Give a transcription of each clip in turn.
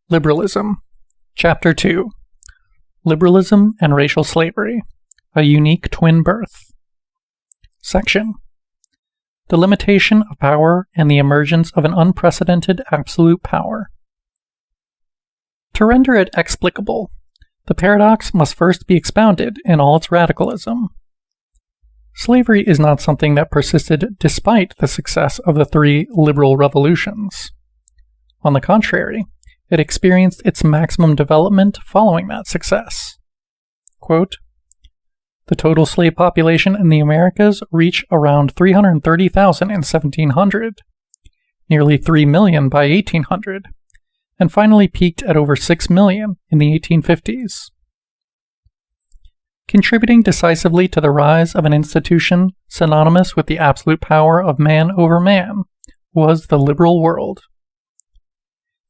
Liberalism. Chapter 2. Liberalism and Racial Slavery. A Unique Twin Birth. Section. The Limitation of Power and the Emergence of an Unprecedented Absolute Power. To render it explicable, the paradox must first be expounded in all its radicalism. Slavery is not something that persisted despite the success of the three liberal revolutions. On the contrary, it experienced its maximum development following that success. Quote, the total slave population in the Americas reached around 330,000 in 1700, nearly 3 million by 1800, and finally peaked at over 6 million in the 1850s. Contributing decisively to the rise of an institution synonymous with the absolute power of man over man was the liberal world.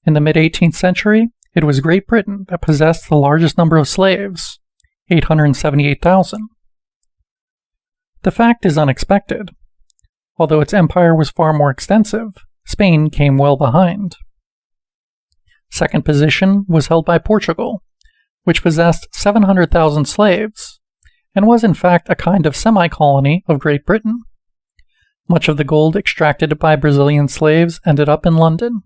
In the mid-18th century, it was Great Britain that possessed the largest number of slaves, 878,000. The fact is unexpected. Although its empire was far more extensive, Spain came well behind. Second position was held by Portugal, which possessed 700,000 slaves, and was in fact a kind of semi-colony of Great Britain. Much of the gold extracted by Brazilian slaves ended up in London.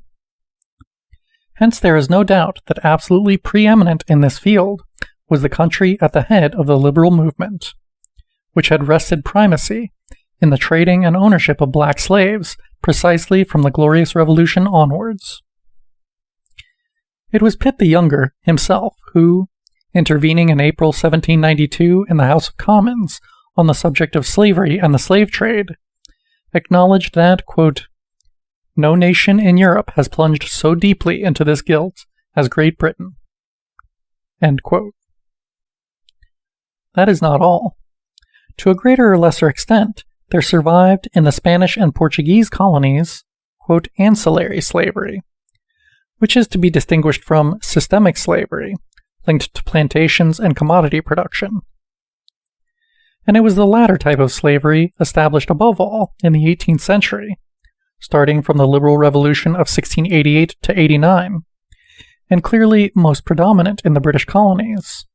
Hence there is no doubt that absolutely preeminent in this field was the country at the head of the liberal movement, which had wrested primacy in the trading and ownership of black slaves precisely from the Glorious Revolution onwards. It was Pitt the Younger himself who, intervening in April 1792 in the House of Commons on the subject of slavery and the slave trade, acknowledged that, quote, no nation in Europe has plunged so deeply into this guilt as Great Britain. End quote. That is not all. To a greater or lesser extent, there survived in the Spanish and Portuguese colonies, quote, ancillary slavery, which is to be distinguished from systemic slavery, linked to plantations and commodity production. And it was the latter type of slavery established above all in the 18th century, starting from the Liberal Revolution of 1688 to 89, and clearly most predominant in the British colonies,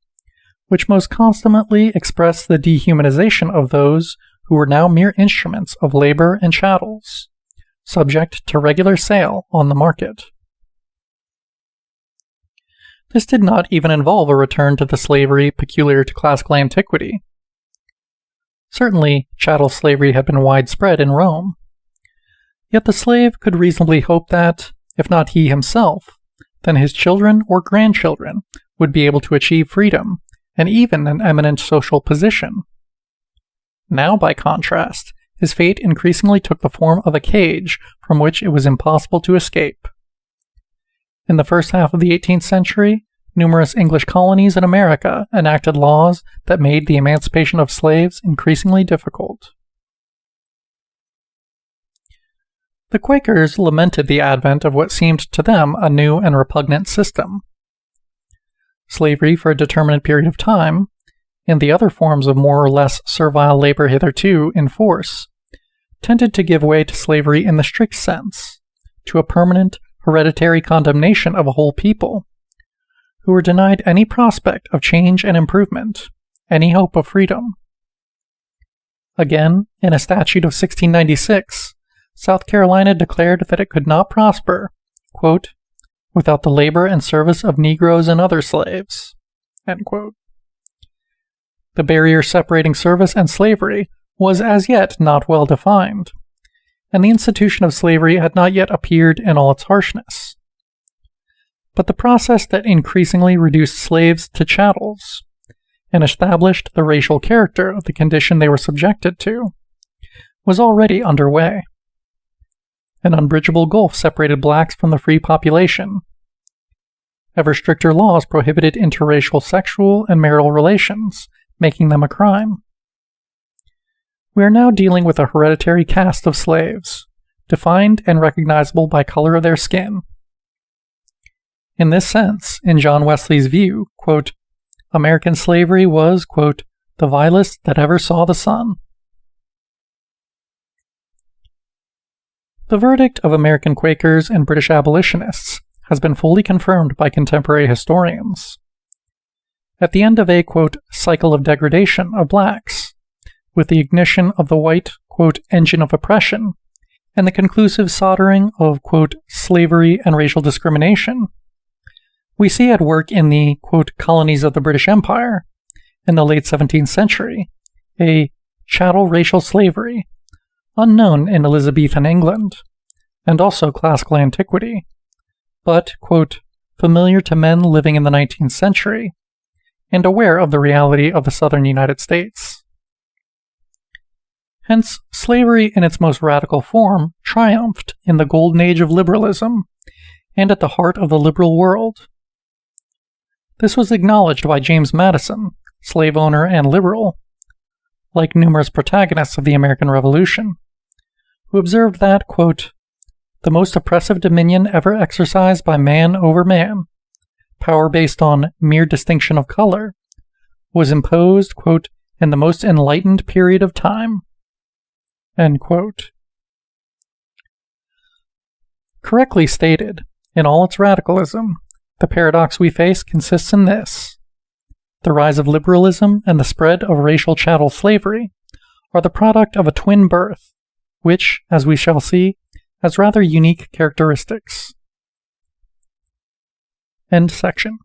which most consummately expressed the dehumanization of those who were now mere instruments of labor and chattels, subject to regular sale on the market. This did not even involve a return to the slavery peculiar to classical antiquity. Certainly, chattel slavery had been widespread in Rome. Yet the slave could reasonably hope that, if not he himself, then his children or grandchildren would be able to achieve freedom and even an eminent social position. Now, by contrast, his fate increasingly took the form of a cage from which it was impossible to escape. In the first half of the 18th century, numerous English colonies in America enacted laws that made the emancipation of slaves increasingly difficult. The Quakers lamented the advent of what seemed to them a new and repugnant system. Slavery for a determinate period of time, and the other forms of more or less servile labor hitherto in force, tended to give way to slavery in the strict sense, to a permanent, hereditary condemnation of a whole people, who were denied any prospect of change and improvement, any hope of freedom. Again, in a statute of 1696, South Carolina declared that it could not prosper, quote, without the labor and service of Negroes and other slaves. End quote. The barrier separating service and slavery was as yet not well defined, and the institution of slavery had not yet appeared in all its harshness. But the process that increasingly reduced slaves to chattels and established the racial character of the condition they were subjected to was already underway. An unbridgeable gulf separated blacks from the free population. Ever stricter laws prohibited interracial sexual and marital relations, making them a crime. We are now dealing with a hereditary caste of slaves, defined and recognizable by color of their skin. In this sense, in John Wesley's view, quote, American slavery was, quote, the vilest that ever saw the sun. The verdict of American Quakers and British abolitionists has been fully confirmed by contemporary historians. At the end of a, quote, cycle of degradation of blacks, with the ignition of the white, quote, engine of oppression, and the conclusive soldering of, quote, slavery and racial discrimination, we see at work in the, quote, colonies of the British Empire, in the late 17th century, a chattel racial slavery, unknown in Elizabethan England, and also classical antiquity, but, quote, familiar to men living in the 19th century, and aware of the reality of the southern United States. Hence, slavery in its most radical form triumphed in the golden age of liberalism, and at the heart of the liberal world. This was acknowledged by James Madison, slave owner and liberal, like numerous protagonists of the American Revolution, who observed that, quote, the most oppressive dominion ever exercised by man over man, power based on mere distinction of color, was imposed, quote, in the most enlightened period of time, end quote. Correctly stated, in all its radicalism, the paradox we face consists in this. The rise of liberalism and the spread of racial chattel slavery are the product of a twin birth, which, as we shall see, has rather unique characteristics. End section.